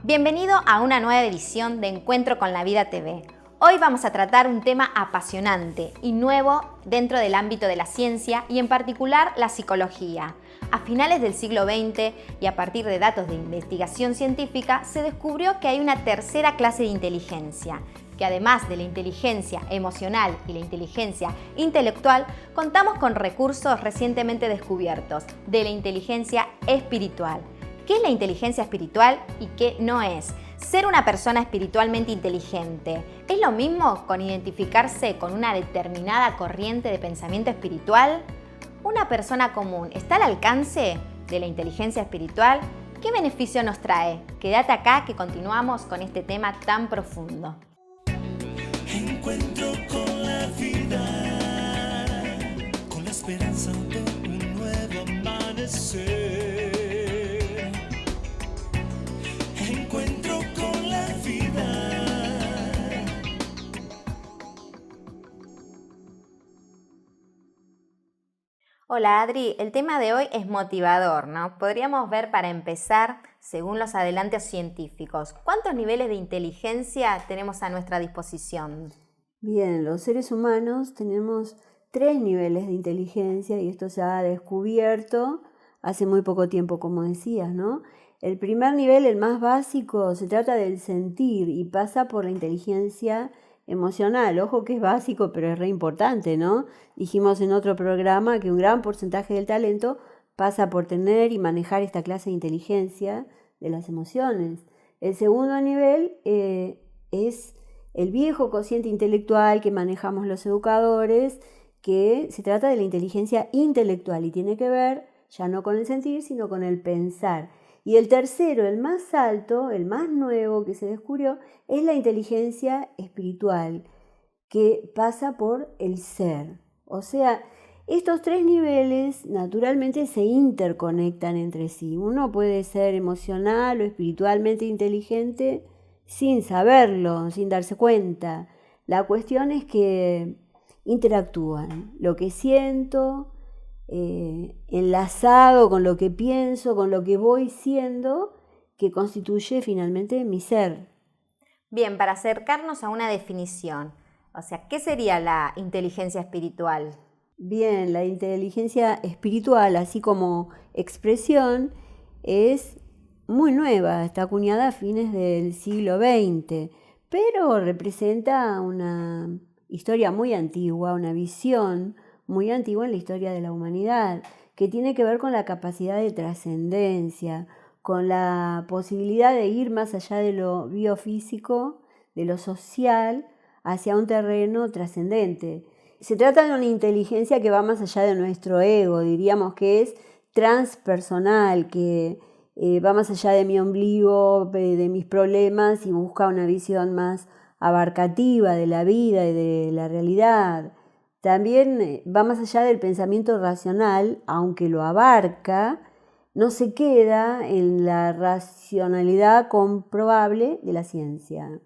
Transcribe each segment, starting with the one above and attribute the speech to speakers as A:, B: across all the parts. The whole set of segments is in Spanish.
A: Bienvenido a una nueva edición de Encuentro con la Vida TV. Hoy vamos a tratar un tema apasionante y nuevo dentro del ámbito de la ciencia y en particular la psicología. A finales del siglo XX y a partir de datos de investigación científica se descubrió que hay una tercera clase de inteligencia, que además de la inteligencia emocional y la inteligencia intelectual, contamos con recursos recientemente descubiertos de la inteligencia espiritual. ¿Qué es la inteligencia espiritual y qué no es? Ser una persona espiritualmente inteligente, ¿es lo mismo con identificarse con una determinada corriente de pensamiento espiritual? ¿Una persona común está al alcance de la inteligencia espiritual? ¿Qué beneficio nos trae? Quédate acá que continuamos con este tema tan profundo.
B: Encuentro con la vida, con la esperanza de un nuevo amanecer. Encuentro con la vida.
A: Hola Adri, el tema de hoy es motivador, ¿no? Podríamos ver para empezar, según los adelantos científicos, ¿cuántos niveles de inteligencia tenemos a nuestra disposición?
C: Bien, los seres humanos tenemos 3 niveles de inteligencia y esto se ha descubierto hace muy poco tiempo, como decías, ¿no? El primer nivel, el más básico, se trata del sentir y pasa por la inteligencia emocional. Ojo que es básico, pero es re importante, ¿no? Dijimos en otro programa que un gran porcentaje del talento pasa por tener y manejar esta clase de inteligencia de las emociones. El segundo nivel es el viejo cociente intelectual que manejamos los educadores, que se trata de la inteligencia intelectual y tiene que ver ya no con el sentir, sino con el pensar. Y el tercero, el más alto, el más nuevo que se descubrió, es la inteligencia espiritual, que pasa por el ser. O sea, estos 3 niveles naturalmente se interconectan entre sí. Uno puede ser emocional o espiritualmente inteligente sin saberlo, sin darse cuenta. La cuestión es que interactúan. Lo que siento, enlazado con lo que pienso, con lo que voy siendo, que constituye finalmente mi ser.
A: Bien, para acercarnos a una definición, o sea, ¿qué sería la inteligencia espiritual?
C: Bien, la inteligencia espiritual, así como expresión, es muy nueva, está acuñada a fines del siglo XX, pero representa una historia muy antigua, una visión muy antigua en la historia de la humanidad, que tiene que ver con la capacidad de trascendencia, con la posibilidad de ir más allá de lo biofísico, de lo social, hacia un terreno trascendente. Se trata de una inteligencia que va más allá de nuestro ego, diríamos que es transpersonal, que va más allá de mi ombligo, de mis problemas y busca una visión más abarcativa de la vida y de la realidad. También va más allá del pensamiento racional, aunque lo abarca, no se queda en la racionalidad comprobable de la ciencia.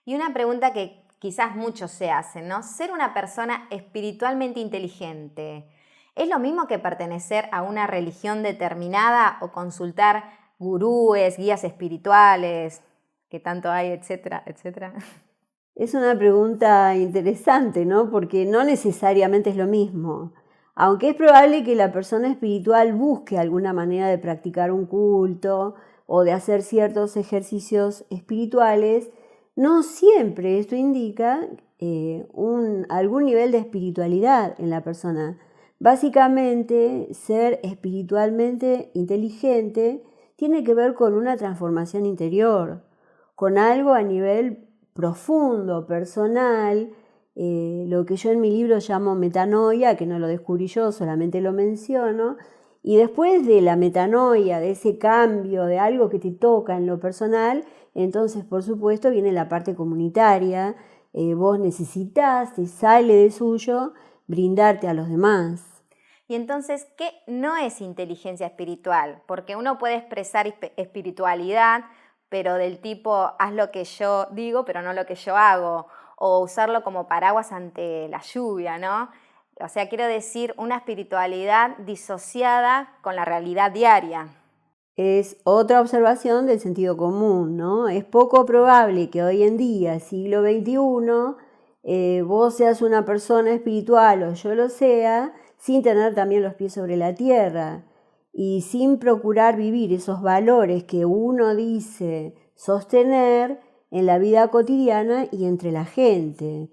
A: Y una pregunta que quizás muchos se hacen, ¿no? Ser una persona espiritualmente inteligente, ¿es lo mismo que pertenecer a una religión determinada o consultar gurúes, guías espirituales, que tanto hay, etcétera, etcétera?
C: Es una pregunta interesante, ¿no? Porque no necesariamente es lo mismo. Aunque es probable que la persona espiritual busque alguna manera de practicar un culto o de hacer ciertos ejercicios espirituales, no siempre esto indica algún nivel de espiritualidad en la persona. Básicamente, ser espiritualmente inteligente tiene que ver con una transformación interior, con algo a nivel profundo, personal, lo que yo en mi libro llamo metanoia, que no lo descubrí yo, solamente lo menciono, y después de la metanoia, de ese cambio, de algo que te toca en lo personal, entonces por supuesto viene la parte comunitaria, vos necesitas, te sale de suyo, brindarte a los demás.
A: Y entonces, ¿qué no es inteligencia espiritual? Porque uno puede expresar espiritualidad, pero del tipo, haz lo que yo digo, pero no lo que yo hago, o usarlo como paraguas ante la lluvia, ¿no? O sea, quiero decir, una espiritualidad disociada con la realidad diaria.
C: es otra observación del sentido común, ¿no? Es poco probable que hoy en día, siglo XXI, vos seas una persona espiritual o yo lo sea, sin tener también los pies sobre la tierra y sin procurar vivir esos valores que uno dice sostener en la vida cotidiana y entre la gente,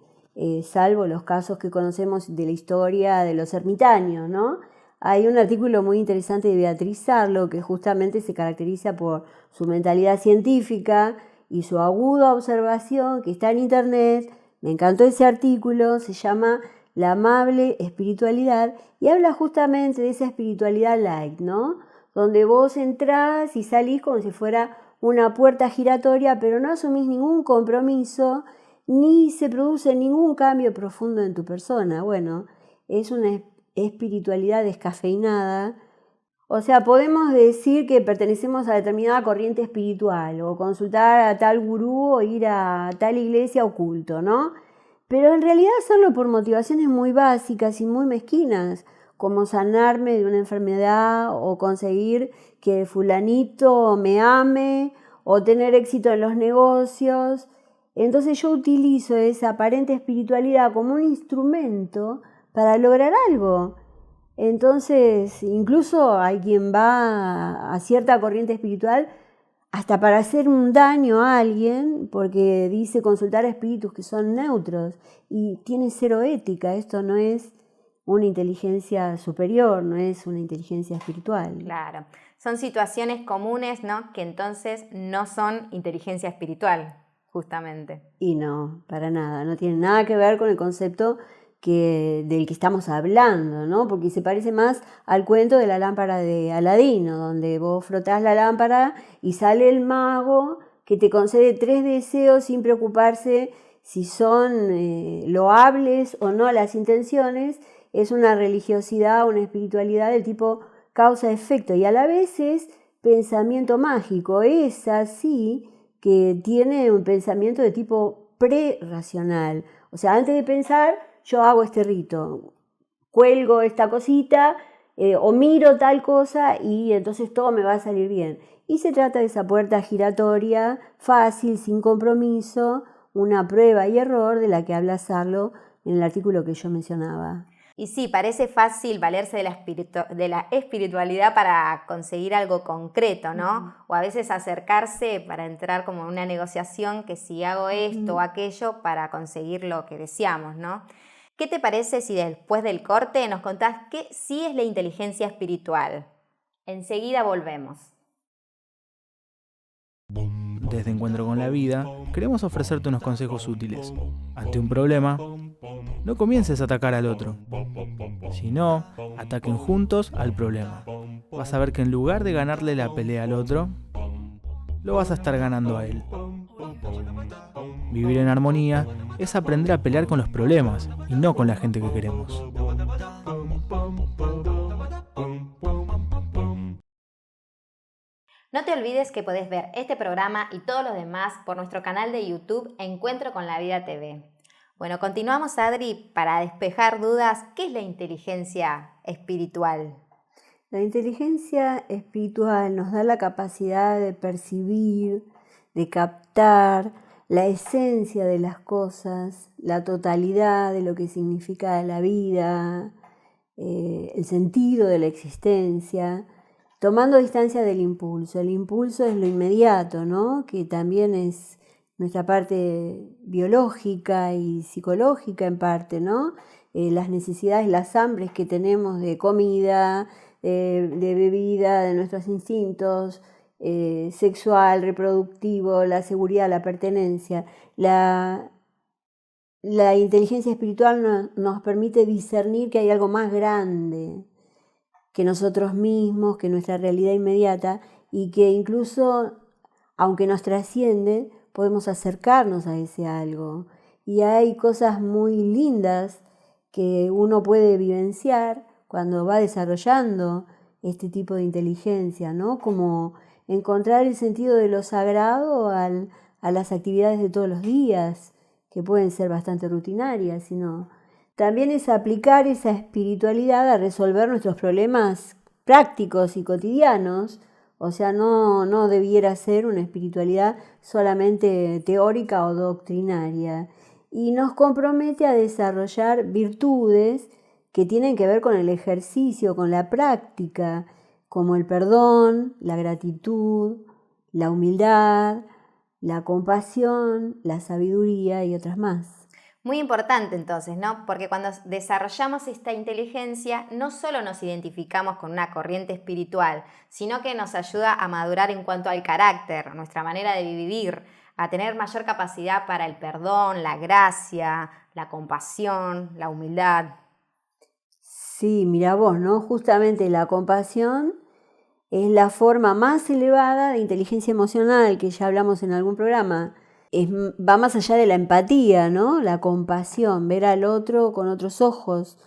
C: salvo los casos que conocemos de la historia de los ermitaños, ¿no? Hay un artículo muy interesante de Beatriz Sarlo que justamente se caracteriza por su mentalidad científica y su aguda observación que está en internet. Me encantó ese artículo, se llama La amable espiritualidad y habla justamente de esa espiritualidad light, ¿no? Donde vos entrás y salís como si fuera una puerta giratoria, pero no asumís ningún compromiso ni se produce ningún cambio profundo en tu persona. Bueno, es una espiritualidad descafeinada. O sea, podemos decir que pertenecemos a determinada corriente espiritual o consultar a tal gurú o ir a tal iglesia o culto, ¿no? Pero en realidad hacerlo por motivaciones muy básicas y muy mezquinas, como sanarme de una enfermedad o conseguir que fulanito me ame o tener éxito en los negocios. Entonces yo utilizo esa aparente espiritualidad como un instrumento para lograr algo. Entonces, incluso hay quien va a cierta corriente espiritual hasta para hacer un daño a alguien, porque dice consultar a espíritus que son neutros y tiene cero ética. Esto no es una inteligencia superior, no es una inteligencia espiritual.
A: Claro, son situaciones comunes, ¿no? Que entonces no son inteligencia espiritual, justamente.
C: Y no, para nada, no tiene nada que ver con el concepto del que estamos hablando, ¿no? Porque se parece más al cuento de la lámpara de Aladino, donde vos frotás la lámpara y sale el mago que te concede 3 deseos sin preocuparse si son loables o no las intenciones. Es una religiosidad, una espiritualidad del tipo causa-efecto y a la vez es pensamiento mágico. Es así que tiene un pensamiento de tipo pre-racional. O sea, antes de pensar, yo hago este rito, cuelgo esta cosita o miro tal cosa y entonces todo me va a salir bien. Y se trata de esa puerta giratoria, fácil, sin compromiso, una prueba y error de la que habla Sarlo en el artículo que yo mencionaba.
A: Y sí, parece fácil valerse de la espiritualidad para conseguir algo concreto, ¿no? O a veces acercarse para entrar como en una negociación que si hago esto o aquello para conseguir lo que deseamos, ¿no? ¿Qué te parece si después del corte nos contás qué sí es la inteligencia espiritual? Enseguida volvemos.
D: Desde Encuentro con la Vida, queremos ofrecerte unos consejos útiles. Ante un problema, no comiences a atacar al otro, sino ataquen juntos al problema. Vas a ver que en lugar de ganarle la pelea al otro, lo vas a estar ganando a él. Vivir en armonía es aprender a pelear con los problemas y no con la gente que queremos.
A: No te olvides que podés ver este programa y todos los demás por nuestro canal de YouTube Encuentro con la Vida TV. Bueno, continuamos, Adri, para despejar dudas. ¿Qué es la inteligencia espiritual?
C: La inteligencia espiritual nos da la capacidad de percibir, de captar la esencia de las cosas, la totalidad de lo que significa la vida, el sentido de la existencia, tomando distancia del impulso. El impulso es lo inmediato, ¿no? Que también es nuestra parte biológica y psicológica en parte, ¿no? Las necesidades, las hambres que tenemos de comida, de bebida, de nuestros instintos, sexual, reproductivo, la seguridad, la pertenencia. La inteligencia espiritual nos permite discernir que hay algo más grande que nosotros mismos, que nuestra realidad inmediata, y que incluso, aunque nos trasciende, podemos acercarnos a ese algo. Y hay cosas muy lindas que uno puede vivenciar cuando va desarrollando este tipo de inteligencia, ¿no? Como encontrar el sentido de lo sagrado a las actividades de todos los días, que pueden ser bastante rutinarias, sino también es aplicar esa espiritualidad a resolver nuestros problemas prácticos y cotidianos, O sea, no debiera ser una espiritualidad solamente teórica o doctrinaria. Y nos compromete a desarrollar virtudes que tienen que ver con el ejercicio, con la práctica, como el perdón, la gratitud, la humildad, la compasión, la sabiduría y otras más.
A: Muy importante entonces, ¿no? Porque cuando desarrollamos esta inteligencia, no solo nos identificamos con una corriente espiritual, sino que nos ayuda a madurar en cuanto al carácter, nuestra manera de vivir, a tener mayor capacidad para el perdón, la gracia, la compasión, la humildad.
C: Sí, mira vos, ¿no? Justamente la compasión es la forma más elevada de inteligencia emocional, que ya hablamos en algún programa. Va más allá de la empatía, ¿no? La compasión, ver al otro con otros ojos.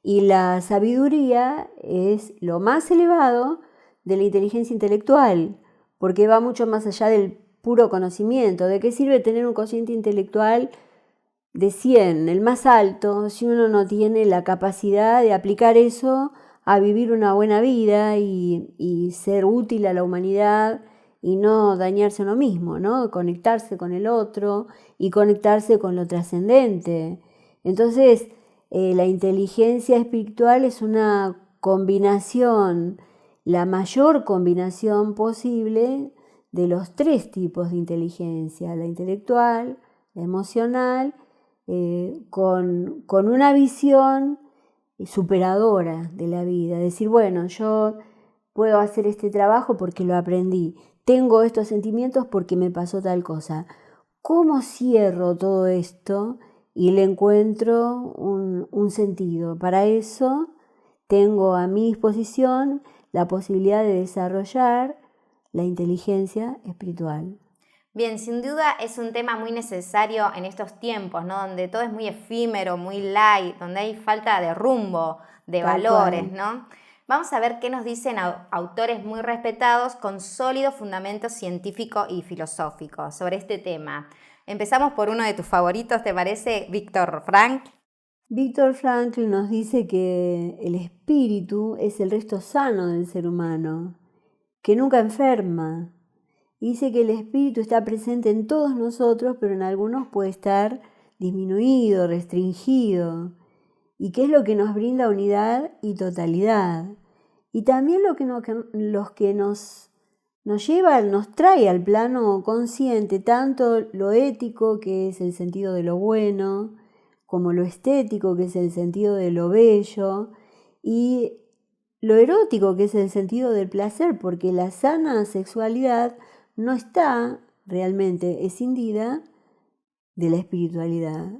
C: Y la sabiduría es lo más elevado de la inteligencia intelectual, porque va mucho más allá del puro conocimiento. ¿De qué sirve tener un cociente intelectual de 100, el más alto, si uno no tiene la capacidad de aplicar eso a vivir una buena vida y ser útil a la humanidad y no dañarse a uno mismo, ¿no? Conectarse con el otro y conectarse con lo trascendente. Entonces, la inteligencia espiritual es una combinación, la mayor combinación posible de los 3 tipos de inteligencia, la intelectual, la emocional, con una visión superadora de la vida. Decir, bueno, yo puedo hacer este trabajo porque lo aprendí. Tengo estos sentimientos porque me pasó tal cosa. ¿Cómo cierro todo esto y le encuentro un sentido? Para eso tengo a mi disposición la posibilidad de desarrollar la inteligencia espiritual.
A: Bien, sin duda es un tema muy necesario en estos tiempos, ¿no? Donde todo es muy efímero, muy light, donde hay falta de rumbo, de valores, ¿no? Vamos a ver qué nos dicen autores muy respetados con sólido fundamento científico y filosófico sobre este tema. Empezamos por uno de tus favoritos, ¿te parece? Viktor Frankl.
C: Viktor Frankl nos dice que el espíritu es el resto sano del ser humano, que nunca enferma. Dice que el espíritu está presente en todos nosotros, pero en algunos puede estar disminuido, restringido. ¿Y qué es lo que nos brinda unidad y totalidad? Y también lo que nos lleva, nos trae al plano consciente, tanto lo ético, que es el sentido de lo bueno, como lo estético, que es el sentido de lo bello, y lo erótico, que es el sentido del placer, porque la sana sexualidad no está realmente escindida de la espiritualidad.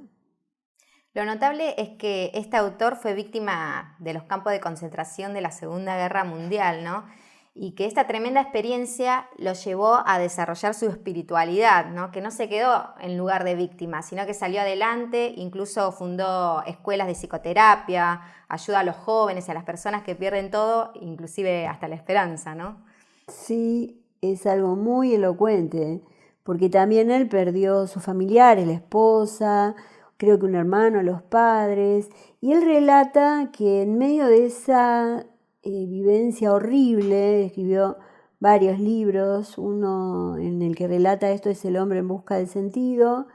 A: Lo notable es que este autor fue víctima de los campos de concentración de la Segunda Guerra Mundial, ¿no? Y que esta tremenda experiencia lo llevó a desarrollar su espiritualidad, ¿no? Que no se quedó en lugar de víctima, sino que salió adelante, incluso fundó escuelas de psicoterapia, ayuda a los jóvenes y a las personas que pierden todo, inclusive hasta la esperanza, ¿no?
C: Sí, es algo muy elocuente, porque también él perdió sus familiares, la esposa, creo que un hermano, los padres, y él relata que en medio de esa vivencia horrible, escribió varios libros, uno en el que relata esto es El hombre en busca del sentido,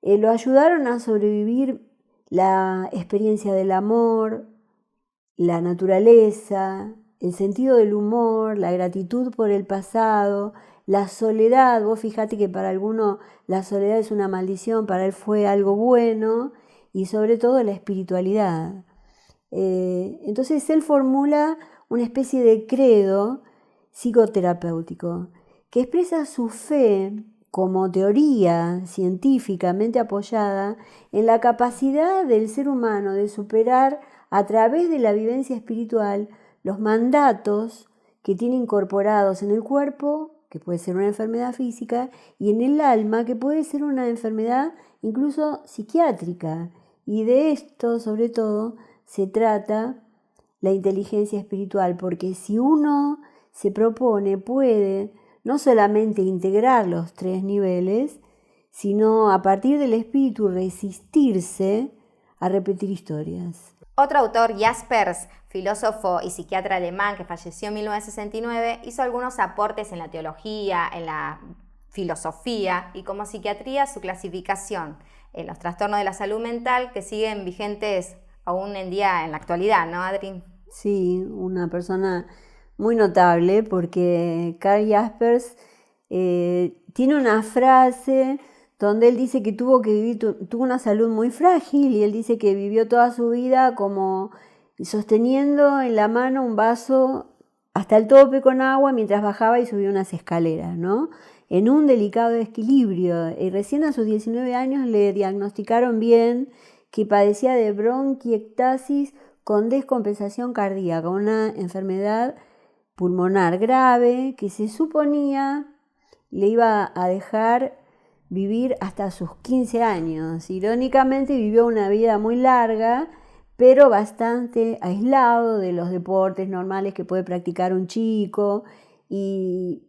C: lo ayudaron a sobrevivir la experiencia del amor, la naturaleza, el sentido del humor, la gratitud por el pasado, la soledad. Vos fíjate que para alguno la soledad es una maldición, para él fue algo bueno, y sobre todo la espiritualidad. Entonces él formula una especie de credo psicoterapéutico que expresa su fe como teoría científicamente apoyada en la capacidad del ser humano de superar a través de la vivencia espiritual los mandatos que tiene incorporados en el cuerpo, que puede ser una enfermedad física, y en el alma, que puede ser una enfermedad incluso psiquiátrica. Y de esto, sobre todo, se trata la inteligencia espiritual, porque si uno se propone, puede no solamente integrar los 3 niveles, sino a partir del espíritu resistirse a repetir historias.
A: Otro autor, Jaspers, filósofo y psiquiatra alemán que falleció en 1969, hizo algunos aportes en la teología, en la filosofía y como psiquiatría su clasificación en los trastornos de la salud mental que siguen vigentes aún en día en la actualidad, ¿no, Adri?
C: Sí, una persona muy notable porque Karl Jaspers tiene una frase donde él dice que tuvo una salud muy frágil y él dice que vivió toda su vida como sosteniendo en la mano un vaso hasta el tope con agua mientras bajaba y subía unas escaleras, ¿no? En un delicado equilibrio. Y recién a sus 19 años le diagnosticaron bien que padecía de bronquiectasis con descompensación cardíaca, una enfermedad pulmonar grave que se suponía le iba a dejar vivir hasta sus 15 años. Irónicamente vivió una vida muy larga, pero bastante aislado de los deportes normales que puede practicar un chico y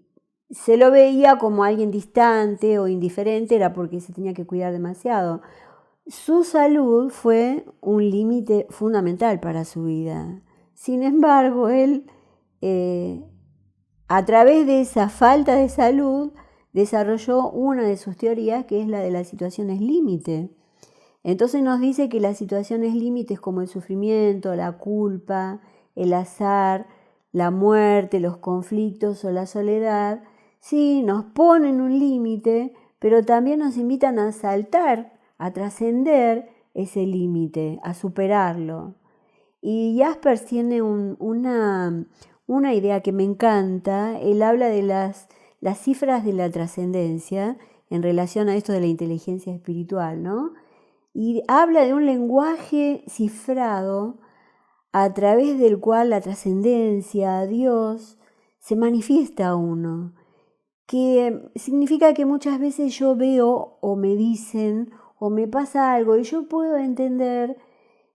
C: se lo veía como alguien distante o indiferente, era porque se tenía que cuidar demasiado. Su salud fue un límite fundamental para su vida. Sin embargo, él, a través de esa falta de salud, desarrolló una de sus teorías, que es la de las situaciones límite. Entonces nos dice que las situaciones límites como el sufrimiento, la culpa, el azar, la muerte, los conflictos o la soledad, sí, nos ponen un límite, pero también nos invitan a saltar, a trascender ese límite, a superarlo. Y Jaspers tiene una idea que me encanta. Él habla de las cifras de la trascendencia en relación a esto de la inteligencia espiritual, ¿no? Y habla de un lenguaje cifrado a través del cual la trascendencia, Dios, se manifiesta a uno, que significa que muchas veces yo veo o me dicen o me pasa algo y yo puedo entender,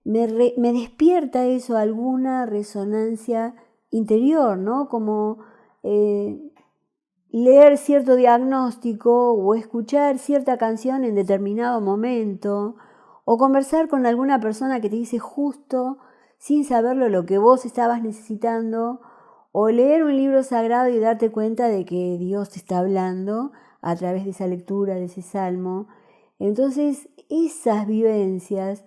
C: me despierta eso alguna resonancia interior, ¿no? Como leer cierto diagnóstico o escuchar cierta canción en determinado momento o conversar con alguna persona que te dice justo sin saberlo lo que vos estabas necesitando, o leer un libro sagrado y darte cuenta de que Dios te está hablando a través de esa lectura, de ese salmo. Entonces, esas vivencias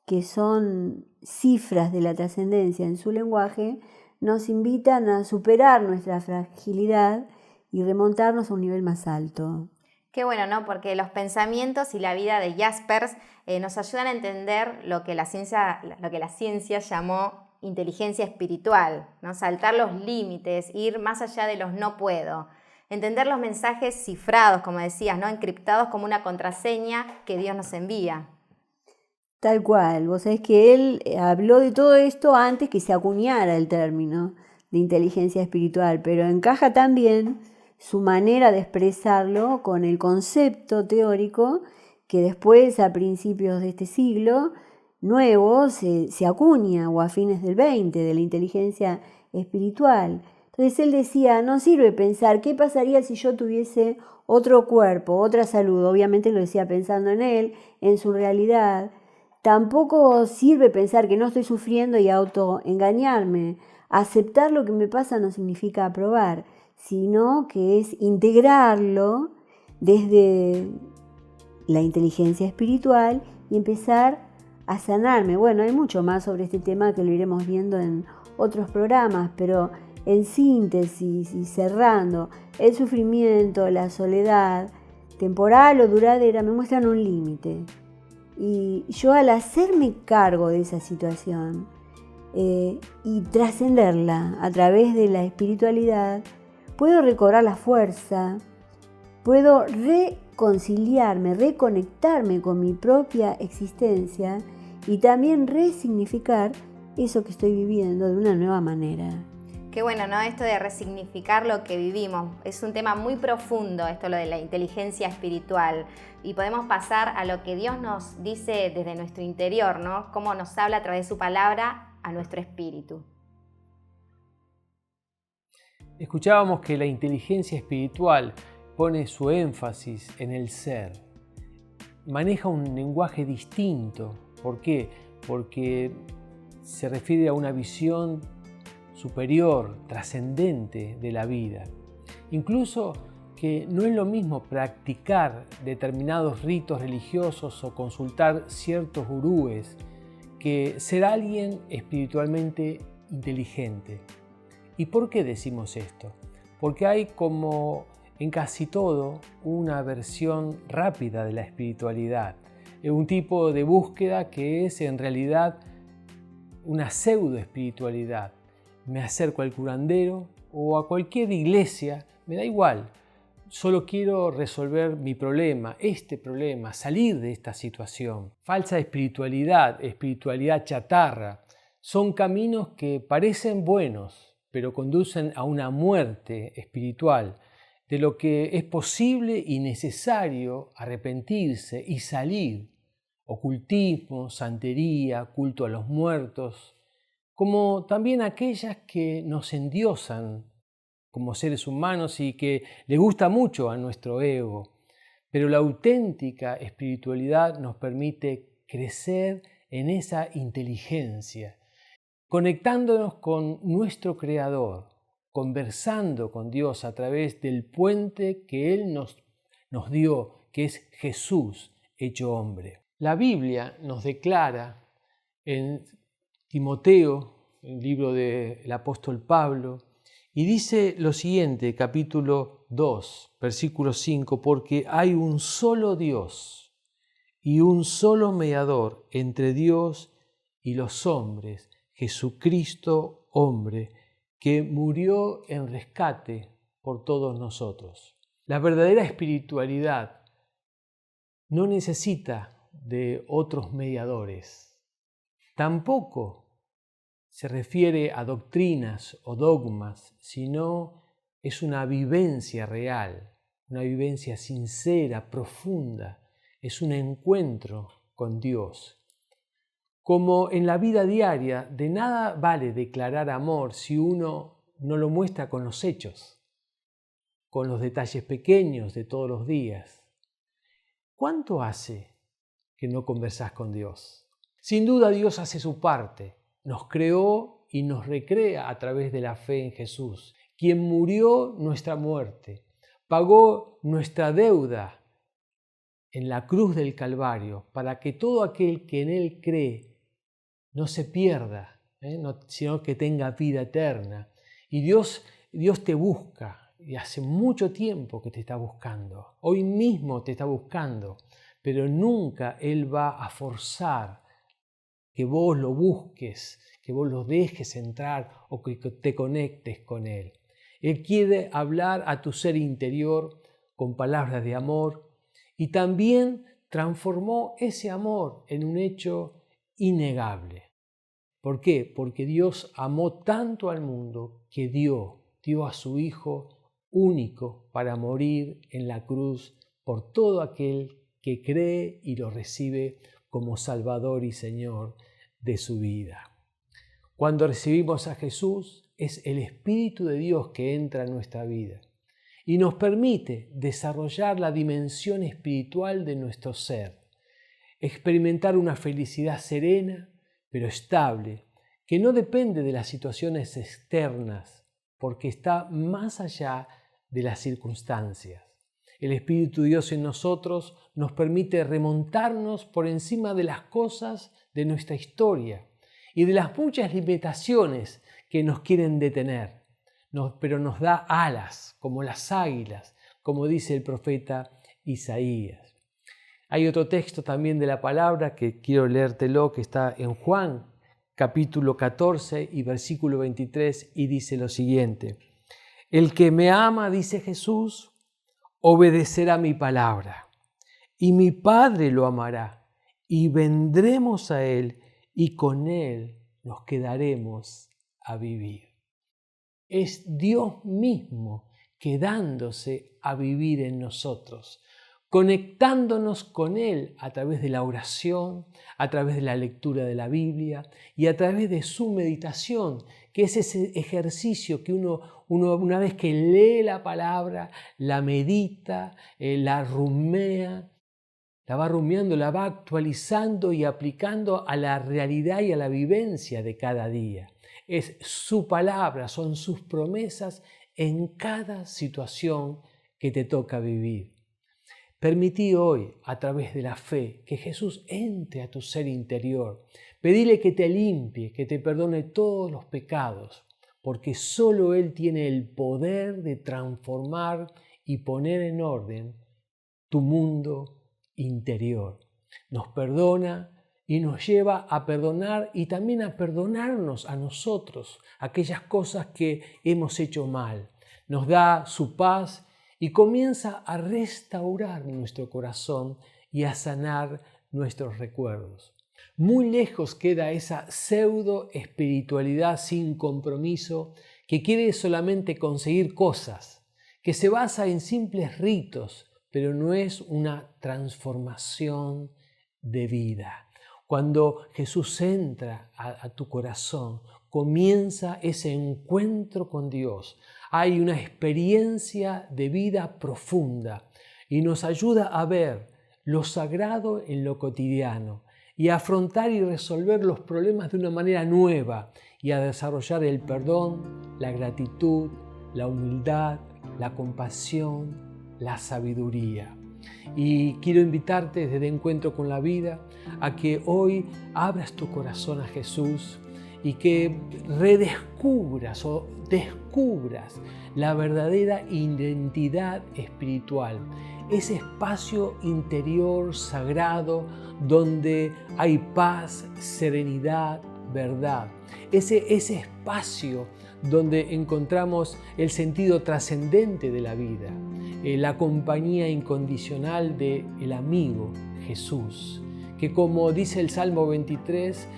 C: que son cifras de la trascendencia en su lenguaje, nos invitan a superar nuestra fragilidad y remontarnos a un nivel más alto.
A: Qué bueno, ¿no? Porque los pensamientos y la vida de Jaspers nos ayudan a entender lo que la ciencia llamó inteligencia espiritual, ¿no? Saltar los límites, ir más allá de los no puedo, entender los mensajes cifrados, como decías, ¿no? Encriptados como una contraseña que Dios nos envía.
C: Tal cual, vos sabés que él habló de todo esto antes que se acuñara el término de inteligencia espiritual, pero encaja también su manera de expresarlo con el concepto teórico que después, a principios de este siglo nuevo, se acuña, o a fines del 20, de la inteligencia espiritual. Entonces él decía, no sirve pensar qué pasaría si yo tuviese otro cuerpo, otra salud. Obviamente lo decía pensando en él, en su realidad. Tampoco sirve pensar que no estoy sufriendo y autoengañarme. Aceptar lo que me pasa no significa aprobar, sino que es integrarlo desde la inteligencia espiritual y empezar a sanarme. Bueno, hay mucho más sobre este tema que lo iremos viendo en otros programas, pero en síntesis y cerrando, el sufrimiento, la soledad, temporal o duradera, me muestran un límite. Y yo, al hacerme cargo de esa situación y trascenderla a través de la espiritualidad, puedo recobrar la fuerza, puedo reconciliarme, reconectarme con mi propia existencia y también resignificar eso que estoy viviendo de una nueva manera.
A: Qué bueno, ¿no? Esto de resignificar lo que vivimos. Es un tema muy profundo, esto lo de la inteligencia espiritual. Y podemos pasar a lo que Dios nos dice desde nuestro interior, ¿no? Cómo nos habla a través de su palabra a nuestro espíritu.
E: Escuchábamos que la inteligencia espiritual pone su énfasis en el ser. Maneja un lenguaje distinto. ¿Por qué? Porque se refiere a una visión superior, trascendente de la vida. Incluso que no es lo mismo practicar determinados ritos religiosos o consultar ciertos gurúes que ser alguien espiritualmente inteligente. ¿Y por qué decimos esto? Porque hay, como en casi todo, una versión rápida de la espiritualidad, un tipo de búsqueda que es en realidad una pseudo espiritualidad. Me acerco al curandero o a cualquier iglesia, me da igual. Solo quiero resolver mi problema, este problema, salir de esta situación. Falsa espiritualidad, espiritualidad chatarra, son caminos que parecen buenos, pero conducen a una muerte espiritual, de lo que es posible y necesario arrepentirse y salir. Ocultismo, santería, culto a los muertos, como también aquellas que nos endiosan como seres humanos y que le gusta mucho a nuestro ego. Pero la auténtica espiritualidad nos permite crecer en esa inteligencia, conectándonos con nuestro Creador, conversando con Dios a través del puente que Él nos dio, que es Jesús hecho hombre. La Biblia nos declara en Timoteo, el libro del apóstol Pablo, y dice lo siguiente, capítulo 2, versículo 5, porque hay un solo Dios y un solo mediador entre Dios y los hombres, Jesucristo hombre, que murió en rescate por todos nosotros. La verdadera espiritualidad no necesita de otros mediadores. Tampoco se refiere a doctrinas o dogmas, sino es una vivencia real, una vivencia sincera, profunda, es un encuentro con Dios. Como en la vida diaria, de nada vale declarar amor si uno no lo muestra con los hechos, con los detalles pequeños de todos los días. ¿Cuánto hace que no conversás con Dios? Sin duda Dios hace su parte. Nos creó y nos recrea a través de la fe en Jesús, quien murió nuestra muerte, pagó nuestra deuda en la cruz del Calvario, para que todo aquel que en Él cree no se pierda, sino que tenga vida eterna. Y Dios te busca, y hace mucho tiempo que te está buscando. Hoy mismo te está buscando, pero nunca Él va a forzar que vos lo busques, que vos lo dejes entrar o que te conectes con Él. Él quiere hablar a tu ser interior con palabras de amor y también transformó ese amor en un hecho innegable. ¿Por qué? Porque Dios amó tanto al mundo que dio a su Hijo único para morir en la cruz por todo aquel que cree y lo recibe como Salvador y Señor de su vida. Cuando recibimos a Jesús, es el Espíritu de Dios que entra en nuestra vida y nos permite desarrollar la dimensión espiritual de nuestro ser, experimentar una felicidad serena pero estable, que no depende de las situaciones externas, porque está más allá de las circunstancias. El Espíritu de Dios en nosotros nos permite remontarnos por encima de las cosas de nuestra historia y de las muchas limitaciones que nos quieren detener, pero nos da alas como las águilas, como dice el profeta Isaías. Hay otro texto también de la palabra que quiero leértelo, que está en Juan, capítulo 14 y versículo 23, y dice lo siguiente: el que me ama, dice Jesús, obedecerá mi palabra, y mi Padre lo amará, y vendremos a Él, y con Él nos quedaremos a vivir. Es Dios mismo quedándose a vivir en nosotros, conectándonos con Él a través de la oración, a través de la lectura de la Biblia y a través de su meditación, que es ese ejercicio que uno una vez que lee la palabra, la medita, la rumea, la va rumiando, la va actualizando y aplicando a la realidad y a la vivencia de cada día. Es su palabra, son sus promesas en cada situación que te toca vivir. Permití hoy, a través de la fe, que Jesús entre a tu ser interior. Pedile que te limpie, que te perdone todos los pecados, porque solo Él tiene el poder de transformar y poner en orden tu mundo interior. Nos perdona y nos lleva a perdonar y también a perdonarnos a nosotros aquellas cosas que hemos hecho mal. Nos da su paz y comienza a restaurar nuestro corazón y a sanar nuestros recuerdos. Muy lejos queda esa pseudo espiritualidad sin compromiso que quiere solamente conseguir cosas, que se basa en simples ritos, pero no es una transformación de vida. Cuando Jesús entra a tu corazón, comienza ese encuentro con Dios. Hay una experiencia de vida profunda y nos ayuda a ver lo sagrado en lo cotidiano y a afrontar y resolver los problemas de una manera nueva y a desarrollar el perdón, la gratitud, la humildad, la compasión, la sabiduría. Y quiero invitarte desde Encuentro con la Vida a que hoy abras tu corazón a Jesús y que redescubras o descubras la verdadera identidad espiritual, ese espacio interior sagrado donde hay paz, serenidad, verdad, ese espacio donde encontramos el sentido trascendente de la vida, la compañía incondicional del amigo Jesús, que como dice el Salmo 23,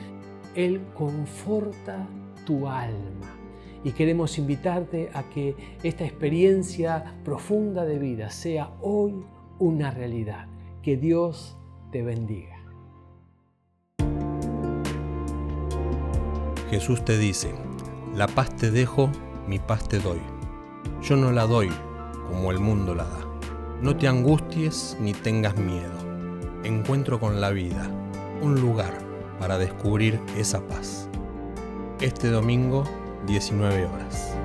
E: Él conforta tu alma. Y queremos invitarte a que esta experiencia profunda de vida sea hoy una realidad. Que Dios te bendiga.
F: Jesús te dice: la paz te dejo, mi paz te doy. Yo no la doy como el mundo la da. No te angusties ni tengas miedo. Encuentro con la Vida, un lugar para descubrir esa paz. Este domingo, 19 horas.